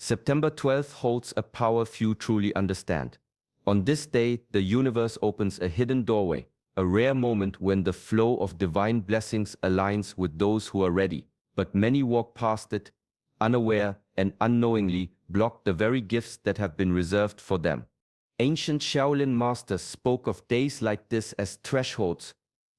September 12th holds a power few truly understand. On this day, the universe opens a hidden doorway, a rare moment when the flow of divine blessings aligns with those who are ready. But many walk past it, unaware and unknowingly block the very gifts that have been reserved for them. Ancient Shaolin masters spoke of days like this as thresholds,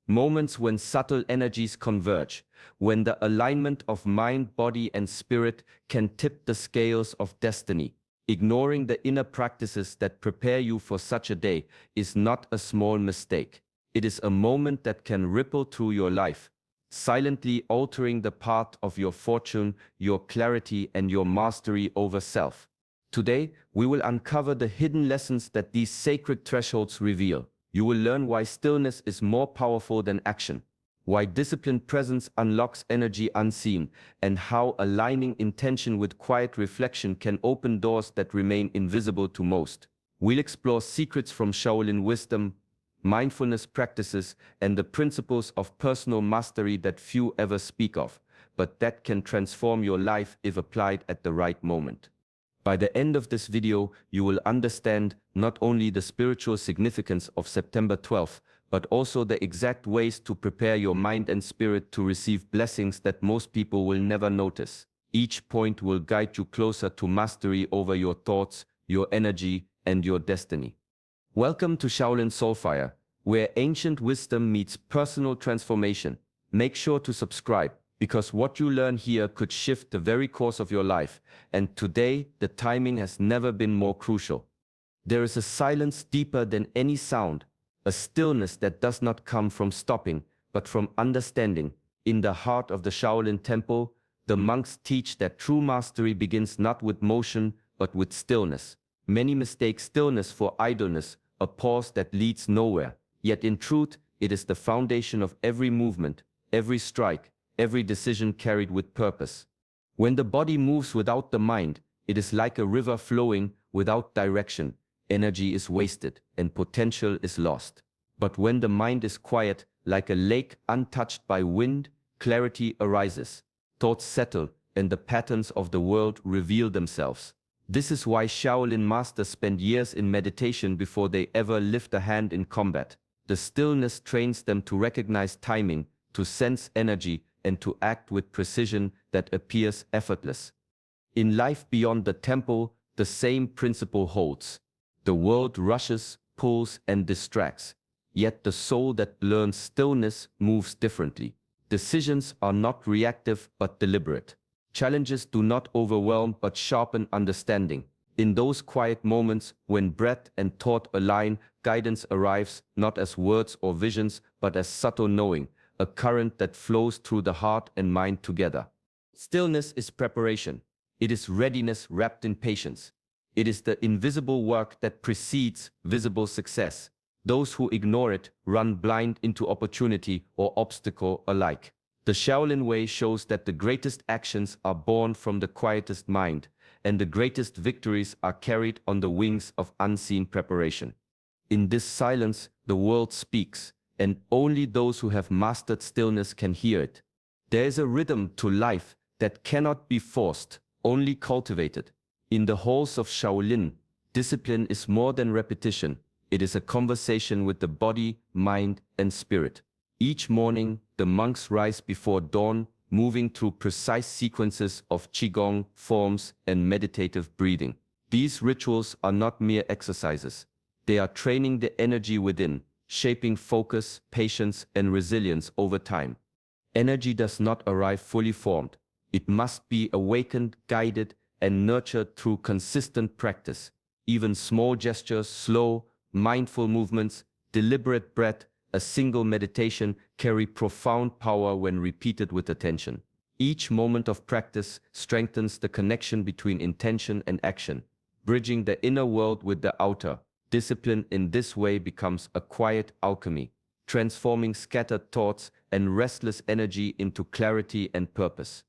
moments when subtle energies converge, when the alignment of mind, body, and spirit can tip the scales of destiny. Ignoring the inner practices that prepare you for such a day is not a small mistake. It is a moment that can ripple through your life, silently altering the path of your fortune, your clarity, and your mastery over self. Today, we will uncover the hidden lessons that these sacred thresholds reveal. You will learn why stillness is more powerful than action, why disciplined presence unlocks energy unseen, and how aligning intention with quiet reflection can open doors that remain invisible to most. We'll explore secrets from Shaolin wisdom, mindfulness practices, and the principles of personal mastery that few ever speak of, but that can transform your life if applied at the right moment. By the end of this video, you will understand not only the spiritual significance of September 12th, but also the exact ways to prepare your mind and spirit to receive blessings that most people will never notice. Each point will guide you closer to mastery over your thoughts, your energy, and your destiny. Welcome to Shaolin Soulfire, where ancient wisdom meets personal transformation. Make sure to subscribe, because what you learn here could shift the very course of your life, and today the timing has never been more crucial. There is a silence deeper than any sound, a stillness that does not come from stopping, but from understanding. In the heart of the Shaolin Temple, the monks teach that true mastery begins not with motion, but with stillness. Many mistake stillness for idleness, a pause that leads nowhere. Yet in truth, it is the foundation of every movement, every strike, every decision carried with purpose. When the body moves without the mind, it is like a river flowing without direction. Energy is wasted and potential is lost. But when the mind is quiet, like a lake untouched by wind, clarity arises. Thoughts settle and the patterns of the world reveal themselves. This is why Shaolin masters spend years in meditation before they ever lift a hand in combat. The stillness trains them to recognize timing, to sense energy, and to act with precision that appears effortless. In life beyond the temple, the same principle holds. The world rushes, pulls, and distracts. Yet the soul that learns stillness moves differently. Decisions are not reactive but deliberate. Challenges do not overwhelm but sharpen understanding. In those quiet moments when breath and thought align, guidance arrives not as words or visions but as subtle knowing, a current that flows through the heart and mind together. Stillness is preparation. It is readiness wrapped in patience. It is the invisible work that precedes visible success. Those who ignore it run blind into opportunity or obstacle alike. The Shaolin way shows that the greatest actions are born from the quietest mind, and the greatest victories are carried on the wings of unseen preparation. In this silence, the world speaks, and only those who have mastered stillness can hear it. There is a rhythm to life that cannot be forced, only cultivated. In the halls of Shaolin, discipline is more than repetition. It is a conversation with the body, mind, and spirit. Each morning, the monks rise before dawn, moving through precise sequences of qigong forms and meditative breathing. These rituals are not mere exercises. They are training the energy within, shaping focus, patience, and resilience over time. Energy does not arrive fully formed. It must be awakened, guided, and nurtured through consistent practice. Even small gestures, slow, mindful movements, deliberate breath, a single meditation carry profound power when repeated with attention. Each moment of practice strengthens the connection between intention and action, bridging the inner world with the outer. Discipline in this way becomes a quiet alchemy, transforming scattered thoughts and restless energy into clarity and purpose.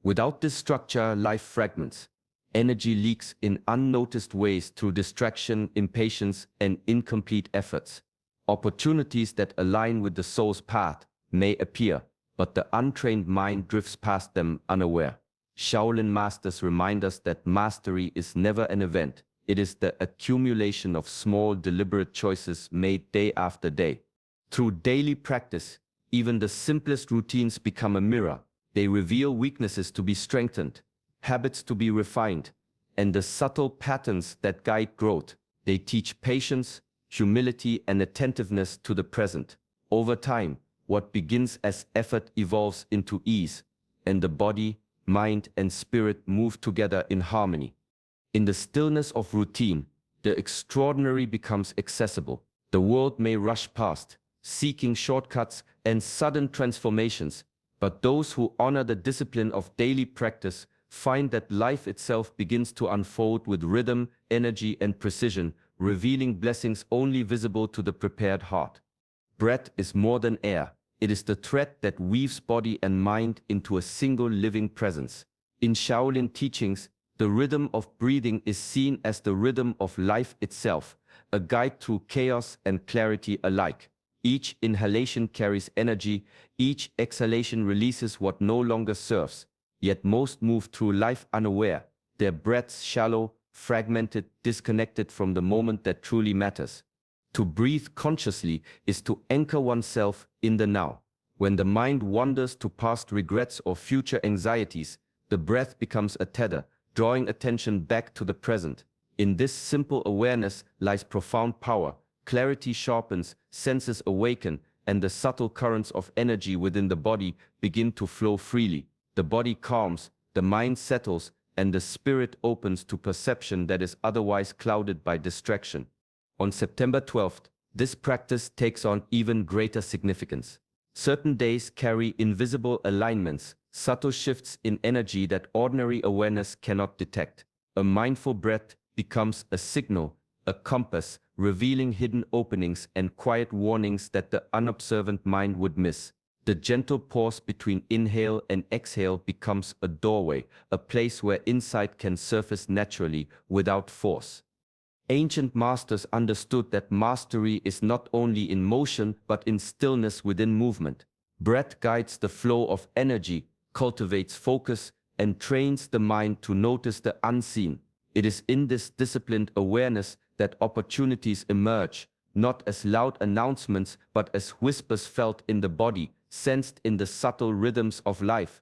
Without this structure, life fragments. Energy leaks in unnoticed ways through distraction, impatience, and incomplete efforts. Opportunities that align with the soul's path may appear, but the untrained mind drifts past them unaware. Shaolin masters remind us that mastery is never an event. It is the accumulation of small, deliberate choices made day after day. Through daily practice, even the simplest routines become a mirror. They reveal weaknesses to be strengthened, habits to be refined, and the subtle patterns that guide growth. They teach patience, humility, and attentiveness to the present. Over time, what begins as effort evolves into ease, and the body, mind, and spirit move together in harmony. In the stillness of routine, the extraordinary becomes accessible. The world may rush past, seeking shortcuts and sudden transformations, but those who honor the discipline of daily practice find that life itself begins to unfold with rhythm, energy, and precision, revealing blessings only visible to the prepared heart. Breath is more than air. It is the thread that weaves body and mind into a single living presence. In Shaolin teachings, the rhythm of breathing is seen as the rhythm of life itself, a guide through chaos and clarity alike. Each inhalation carries energy, each exhalation releases what no longer serves. Yet most move through life unaware, their breaths shallow, fragmented, disconnected from the moment that truly matters. To breathe consciously is to anchor oneself in the now. When the mind wanders to past regrets or future anxieties, the breath becomes a tether, drawing attention back to the present. In this simple awareness lies profound power. Clarity sharpens, senses awaken, and the subtle currents of energy within the body begin to flow freely. The body calms, the mind settles, and the spirit opens to perception that is otherwise clouded by distraction. On September 12th, this practice takes on even greater significance. Certain days carry invisible alignments, subtle shifts in energy that ordinary awareness cannot detect. A mindful breath becomes a signal, a compass, revealing hidden openings and quiet warnings that the unobservant mind would miss. The gentle pause between inhale and exhale becomes a doorway, a place where insight can surface naturally, without force. Ancient masters understood that mastery is not only in motion but in stillness within movement. Breath guides the flow of energy, cultivates focus, and trains the mind to notice the unseen. It is in this disciplined awareness that opportunities emerge, not as loud announcements but as whispers felt in the body, sensed in the subtle rhythms of life.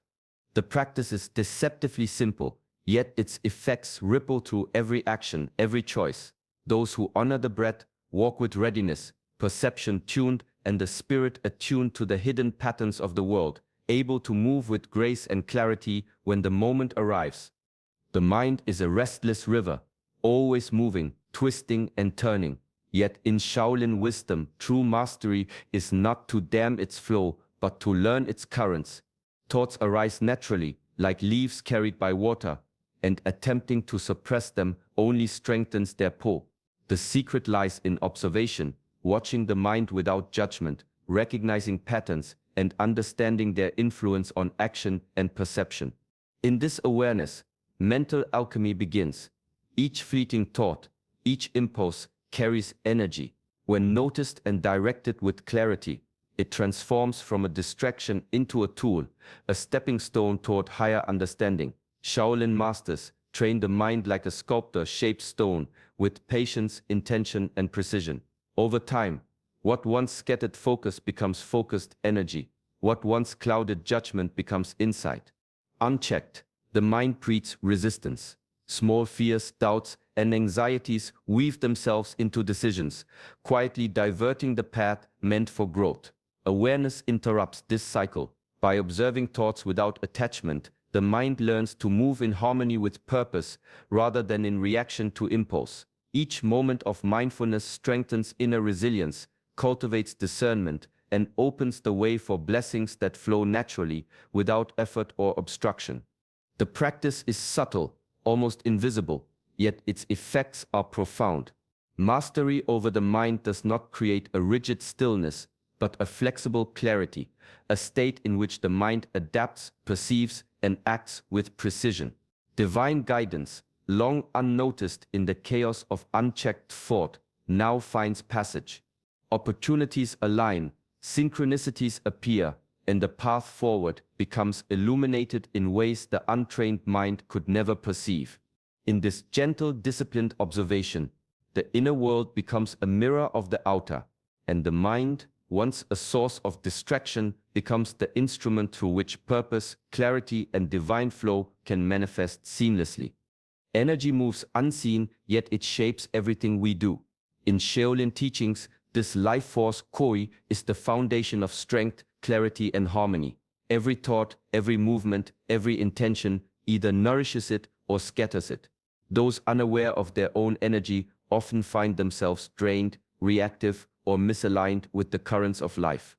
The practice is deceptively simple, yet its effects ripple through every action, every choice. Those who honor the breath walk with readiness, perception tuned, and the spirit attuned to the hidden patterns of the world, able to move with grace and clarity when the moment arrives. The mind is a restless river, always moving, twisting and turning. Yet in Shaolin wisdom, true mastery is not to dam its flow, but to learn its currents. Thoughts arise naturally, like leaves carried by water, and attempting to suppress them only strengthens their pull. The secret lies in observation, watching the mind without judgment, recognizing patterns, and understanding their influence on action and perception. In this awareness, mental alchemy begins. Each fleeting thought, each impulse carries energy. When noticed and directed with clarity, it transforms from a distraction into a tool, a stepping stone toward higher understanding. Shaolin masters train the mind like a sculptor shapes stone, with patience, intention, and precision. Over time, what once scattered focus becomes focused energy. What once clouded judgment becomes insight. Unchecked, the mind breeds resistance. Small fears, doubts, and anxieties weave themselves into decisions, quietly diverting the path meant for growth. Awareness interrupts this cycle. By observing thoughts without attachment, the mind learns to move in harmony with purpose rather than in reaction to impulse. Each moment of mindfulness strengthens inner resilience, cultivates discernment, and opens the way for blessings that flow naturally, without effort or obstruction. The practice is subtle, almost invisible, yet its effects are profound. Mastery over the mind does not create a rigid stillness, but a flexible clarity, a state in which the mind adapts, perceives, and acts with precision. Divine guidance, long unnoticed in the chaos of unchecked thought, now finds passage. Opportunities align, synchronicities appear, and the path forward becomes illuminated in ways the untrained mind could never perceive. In this gentle, disciplined observation, the inner world becomes a mirror of the outer, and the mind, once a source of distraction, becomes the instrument through which purpose, clarity, and divine flow can manifest seamlessly. Energy moves unseen, yet it shapes everything we do. In Shaolin teachings, this life force Koi is the foundation of strength, clarity, and harmony. Every thought, every movement, every intention either nourishes it or scatters it. Those unaware of their own energy often find themselves drained, reactive, or misaligned with the currents of life.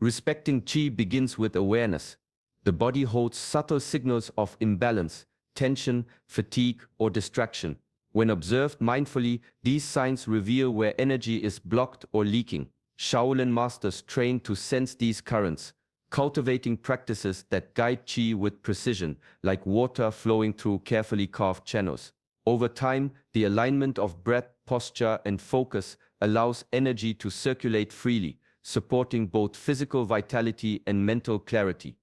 Respecting Qi begins with awareness. The body holds subtle signals of imbalance, tension, fatigue, or distraction. When observed mindfully, these signs reveal where energy is blocked or leaking. Shaolin masters train to sense these currents, cultivating practices that guide Qi with precision, like water flowing through carefully carved channels. Over time, the alignment of breath, posture, and focus allows energy to circulate freely, supporting both physical vitality and mental clarity.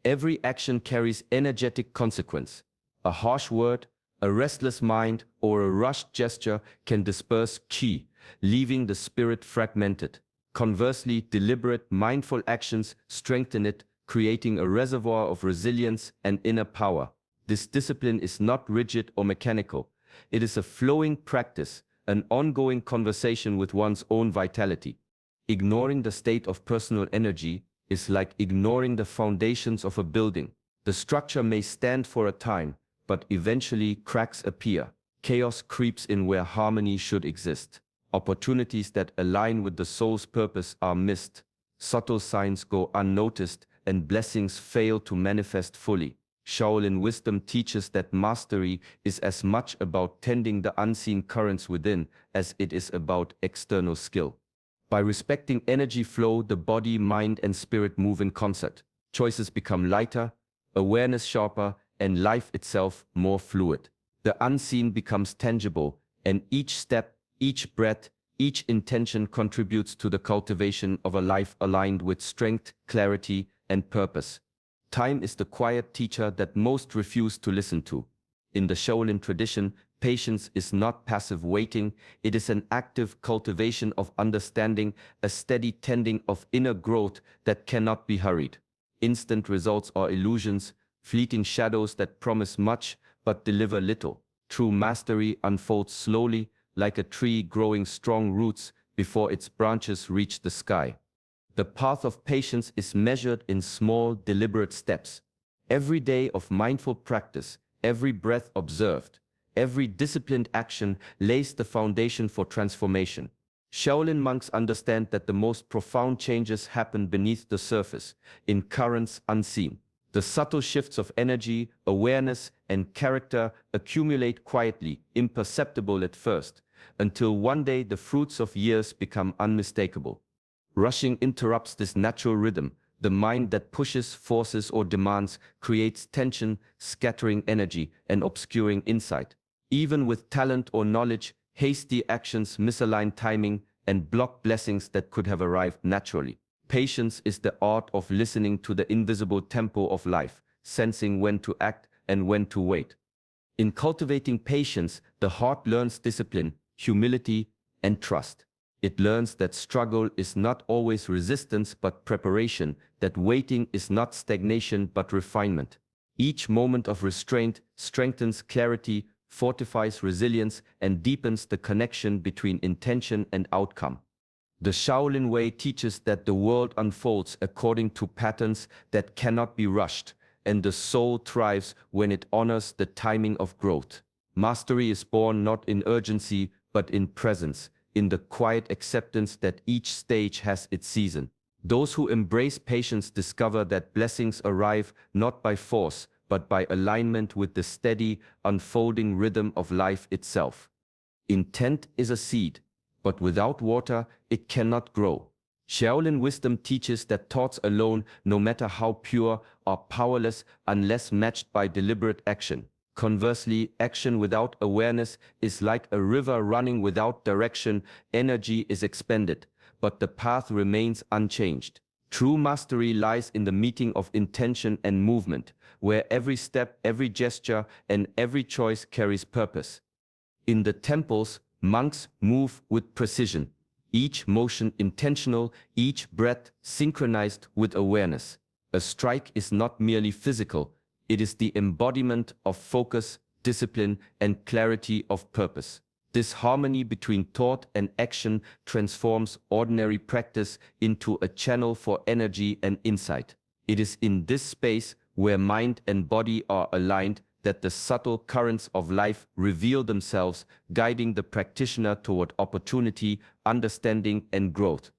Every action carries energetic consequence. A harsh word, a restless mind, or a rushed gesture can disperse Qi, leaving the spirit fragmented. Conversely, deliberate, mindful actions strengthen it, creating a reservoir of resilience and inner power. This discipline is not rigid or mechanical. It is a flowing practice, an ongoing conversation with one's own vitality. Ignoring the state of personal energy is like ignoring the foundations of a building. The structure may stand for a time, but eventually cracks appear. Chaos creeps in where harmony should exist. Opportunities that align with the soul's purpose are missed. Subtle signs go unnoticed, and blessings fail to manifest fully. Shaolin wisdom teaches that mastery is as much about tending the unseen currents within as it is about external skill. By respecting energy flow, the body, mind, and spirit move in concert. Choices become lighter, awareness sharper, and life itself more fluid. The unseen becomes tangible, and each step, each breath, each intention contributes to the cultivation of a life aligned with strength, clarity, and purpose. Time is the quiet teacher that most refuse to listen to. In the Shaolin tradition, patience is not passive waiting, it is an active cultivation of understanding, a steady tending of inner growth that cannot be hurried. Instant results are illusions, fleeting shadows that promise much but deliver little. True mastery unfolds slowly, like a tree growing strong roots before its branches reach the sky. The path of patience is measured in small, deliberate steps. Every day of mindful practice, every breath observed, every disciplined action lays the foundation for transformation. Shaolin monks understand that the most profound changes happen beneath the surface, in currents unseen. The subtle shifts of energy, awareness, and character accumulate quietly, imperceptible at first, until one day the fruits of years become unmistakable. Rushing interrupts this natural rhythm. The mind that pushes, forces, or demands creates tension, scattering energy and obscuring insight. Even with talent or knowledge, hasty actions misalign timing and block blessings that could have arrived naturally. Patience is the art of listening to the invisible tempo of life, sensing when to act and when to wait. In cultivating patience, the heart learns discipline, humility, and trust. It learns that struggle is not always resistance but preparation, that waiting is not stagnation but refinement. Each moment of restraint strengthens clarity, fortifies resilience, and deepens the connection between intention and outcome. The Shaolin Way teaches that the world unfolds according to patterns that cannot be rushed, and the soul thrives when it honors the timing of growth. Mastery is born not in urgency but in presence, in the quiet acceptance that each stage has its season. Those who embrace patience discover that blessings arrive not by force, but by alignment with the steady, unfolding rhythm of life itself. Intent is a seed, but without water, it cannot grow. Shaolin wisdom teaches that thoughts alone, no matter how pure, are powerless unless matched by deliberate action. Conversely, action without awareness is like a river running without direction. Energy is expended, but the path remains unchanged. True mastery lies in the meeting of intention and movement, where every step, every gesture, and every choice carries purpose. In the temples, monks move with precision, each motion intentional, each breath synchronized with awareness. A strike is not merely physical, it is the embodiment of focus, discipline, and clarity of purpose. This harmony between thought and action transforms ordinary practice into a channel for energy and insight. It is in this space where mind and body are aligned that the subtle currents of life reveal themselves, guiding the practitioner toward opportunity, understanding, and growth.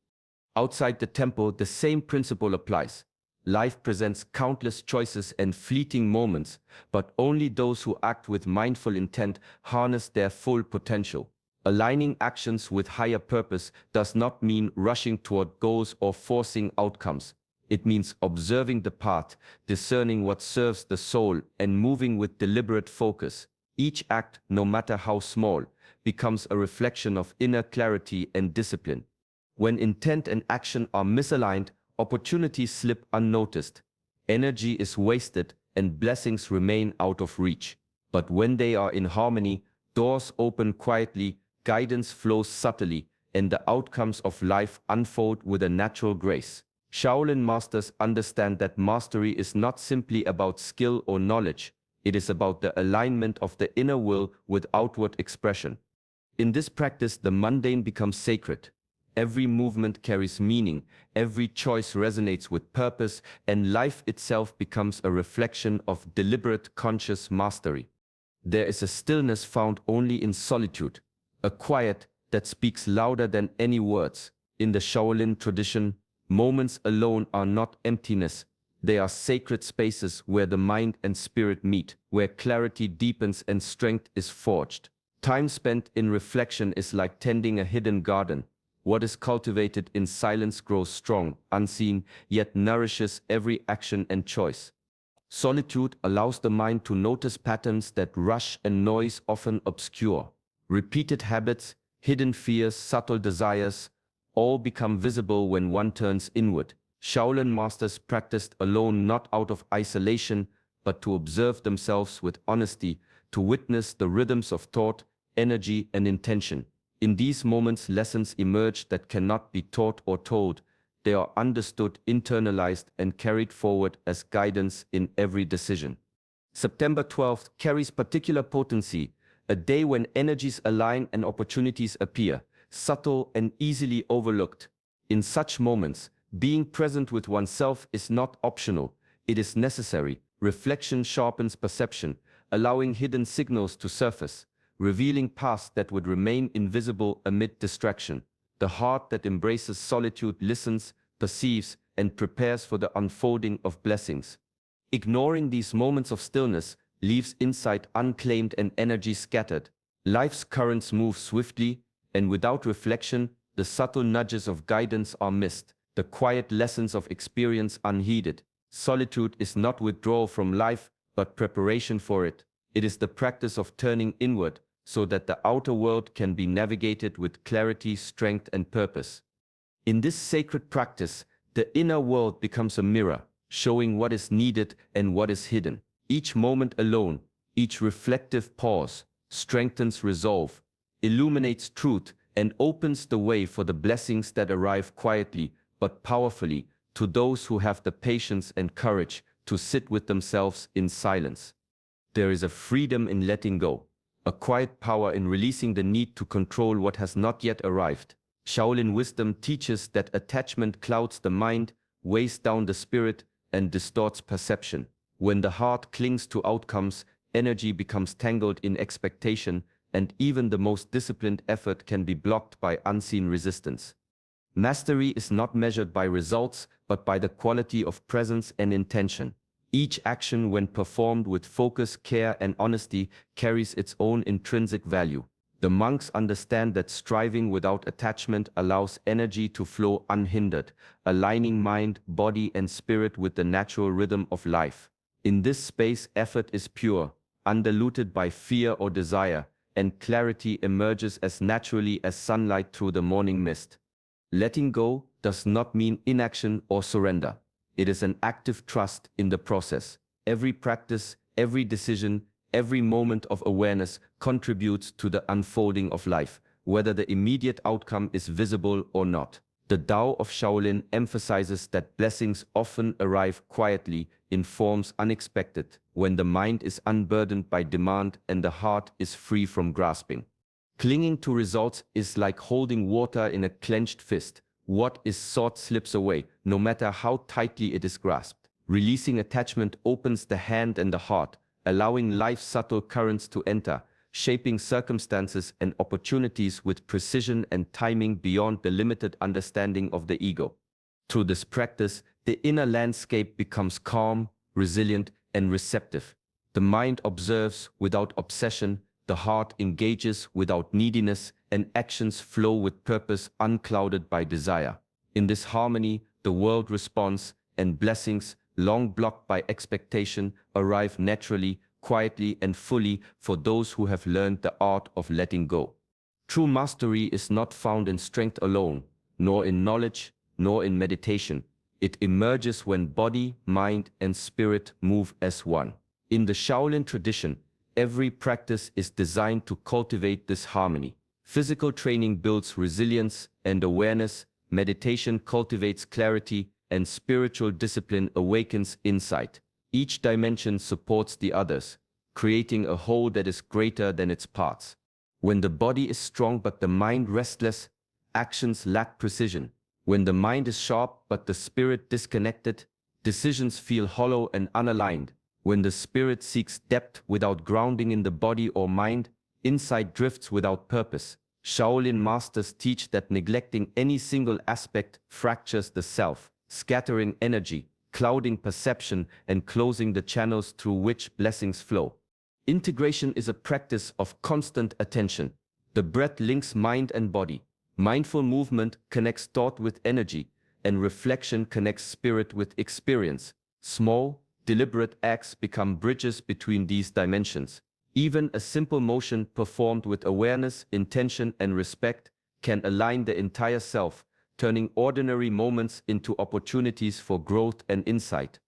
Outside the temple, the same principle applies. Life presents countless choices and fleeting moments, but only those who act with mindful intent harness their full potential. Aligning actions with higher purpose does not mean rushing toward goals or forcing outcomes. It means observing the path, discerning what serves the soul, and moving with deliberate focus. Each act, no matter how small, becomes a reflection of inner clarity and discipline. When intent and action are misaligned, opportunities slip unnoticed. Energy is wasted and blessings remain out of reach. But when they are in harmony, doors open quietly, guidance flows subtly, and the outcomes of life unfold with a natural grace. Shaolin masters understand that mastery is not simply about skill or knowledge, it is about the alignment of the inner will with outward expression. In this practice, the mundane becomes sacred. Every movement carries meaning, every choice resonates with purpose, and life itself becomes a reflection of deliberate conscious mastery. There is a stillness found only in solitude, a quiet that speaks louder than any words. In the Shaolin tradition, moments alone are not emptiness, they are sacred spaces where the mind and spirit meet, where clarity deepens and strength is forged. Time spent in reflection is like tending a hidden garden. What is cultivated in silence grows strong, unseen, yet nourishes every action and choice. Solitude allows the mind to notice patterns that rush and noise often obscure. Repeated habits, hidden fears, subtle desires, all become visible when one turns inward. Shaolin masters practiced alone not out of isolation, but to observe themselves with honesty, to witness the rhythms of thought, energy, and intention. In these moments, lessons emerge that cannot be taught or told. They are understood, internalized, and carried forward as guidance in every decision. September 12th carries particular potency, a day when energies align and opportunities appear, subtle and easily overlooked. In such moments, being present with oneself is not optional, it is necessary. Reflection sharpens perception, allowing hidden signals to surface, revealing paths that would remain invisible amid distraction. The heart that embraces solitude listens, perceives, and prepares for the unfolding of blessings. Ignoring these moments of stillness leaves insight unclaimed and energy scattered. Life's currents move swiftly, and without reflection, the subtle nudges of guidance are missed, the quiet lessons of experience unheeded. Solitude is not withdrawal from life, but preparation for it. It is the practice of turning inward, so that the outer world can be navigated with clarity, strength, and purpose. In this sacred practice, the inner world becomes a mirror, showing what is needed and what is hidden. Each moment alone, each reflective pause, strengthens resolve, illuminates truth, and opens the way for the blessings that arrive quietly but powerfully to those who have the patience and courage to sit with themselves in silence. There is a freedom in letting go, a quiet power in releasing the need to control what has not yet arrived. Shaolin wisdom teaches that attachment clouds the mind, weighs down the spirit, and distorts perception. When the heart clings to outcomes, energy becomes tangled in expectation, and even the most disciplined effort can be blocked by unseen resistance. Mastery is not measured by results, but by the quality of presence and intention. Each action, when performed with focus, care, and honesty, carries its own intrinsic value. The monks understand that striving without attachment allows energy to flow unhindered, aligning mind, body, and spirit with the natural rhythm of life. In this space, effort is pure, undiluted by fear or desire, and clarity emerges as naturally as sunlight through the morning mist. Letting go, does not mean inaction or surrender. It is an active trust in the process. Every practice, every decision, every moment of awareness contributes to the unfolding of life, whether the immediate outcome is visible or not. The Tao of Shaolin emphasizes that blessings often arrive quietly in forms unexpected, when the mind is unburdened by demand and the heart is free from grasping. Clinging to results is like holding water in a clenched fist. What is sought slips away, no matter how tightly it is grasped. Releasing attachment opens the hand and the heart, allowing life's subtle currents to enter, shaping circumstances and opportunities with precision and timing beyond the limited understanding of the ego. Through this practice, the inner landscape becomes calm, resilient, and receptive. The mind observes without obsession, the heart engages without neediness, and actions flow with purpose unclouded by desire. In this harmony, the world responds, and blessings, long blocked by expectation, arrive naturally, quietly, and fully for those who have learned the art of letting go. True mastery is not found in strength alone, nor in knowledge, nor in meditation. It emerges when body, mind, and spirit move as one. In the Shaolin tradition, every practice is designed to cultivate this harmony. Physical training builds resilience and awareness, meditation cultivates clarity, and spiritual discipline awakens insight. Each dimension supports the others, creating a whole that is greater than its parts. When the body is strong but the mind restless, actions lack precision. When the mind is sharp but the spirit disconnected, decisions feel hollow and unaligned. When the spirit seeks depth without grounding in the body or mind, insight drifts without purpose. Shaolin masters teach that neglecting any single aspect fractures the self, scattering energy, clouding perception, and closing the channels through which blessings flow. Integration is a practice of constant attention. The breath links mind and body. Mindful movement connects thought with energy, and reflection connects spirit with experience. Small, deliberate acts become bridges between these dimensions. Even a simple motion performed with awareness, intention, and respect can align the entire self, turning ordinary moments into opportunities for growth and insight.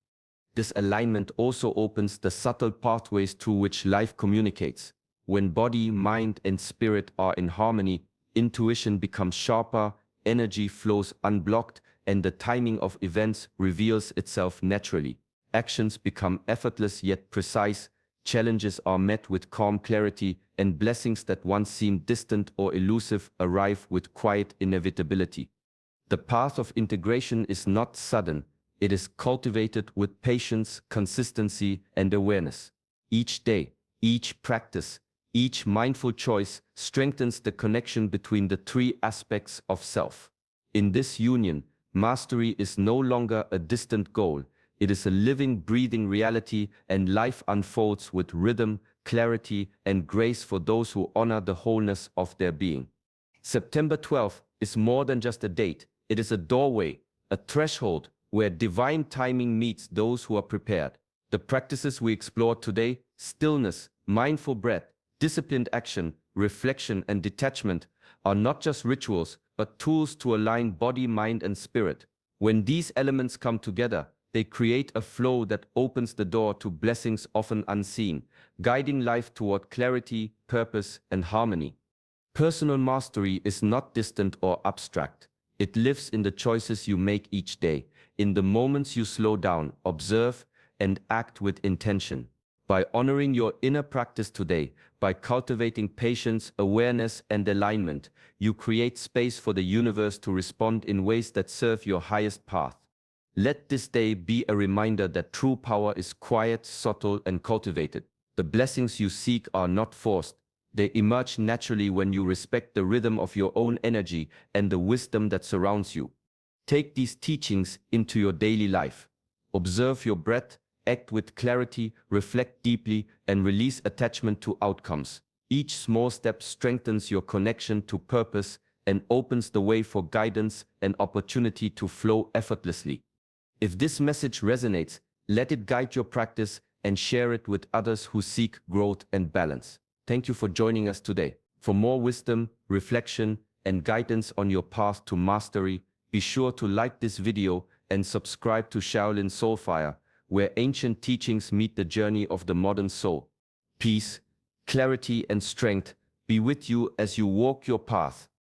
This alignment also opens the subtle pathways through which life communicates. When body, mind, and spirit are in harmony, intuition becomes sharper, energy flows unblocked, and the timing of events reveals itself naturally. Actions become effortless yet precise, challenges are met with calm clarity, and blessings that once seemed distant or elusive arrive with quiet inevitability. The path of integration is not sudden, it is cultivated with patience, consistency, and awareness. Each day, each practice, each mindful choice strengthens the connection between the three aspects of self. In this union, mastery is no longer a distant goal, it is a living, breathing reality, and life unfolds with rhythm, clarity, and grace for those who honor the wholeness of their being. September 12th is more than just a date, it is a doorway, a threshold where divine timing meets those who are prepared. The practices we explored today, stillness, mindful breath, disciplined action, reflection, and detachment, are not just rituals, but tools to align body, mind, and spirit. When these elements come together, they create a flow that opens the door to blessings often unseen, guiding life toward clarity, purpose, and harmony. Personal mastery is not distant or abstract. It lives in the choices you make each day, in the moments you slow down, observe, and act with intention. By honoring your inner practice today, by cultivating patience, awareness, and alignment, you create space for the universe to respond in ways that serve your highest path. Let this day be a reminder that true power is quiet, subtle, and cultivated. The blessings you seek are not forced. They emerge naturally when you respect the rhythm of your own energy and the wisdom that surrounds you. Take these teachings into your daily life. Observe your breath, act with clarity, reflect deeply, and release attachment to outcomes. Each small step strengthens your connection to purpose and opens the way for guidance and opportunity to flow effortlessly. If this message resonates, let it guide your practice and share it with others who seek growth and balance. Thank you for joining us today. For more wisdom, reflection, and guidance on your path to mastery, be sure to like this video and subscribe to Shaolin Soulfire, where ancient teachings meet the journey of the modern soul. Peace, clarity, and strength be with you as you walk your path.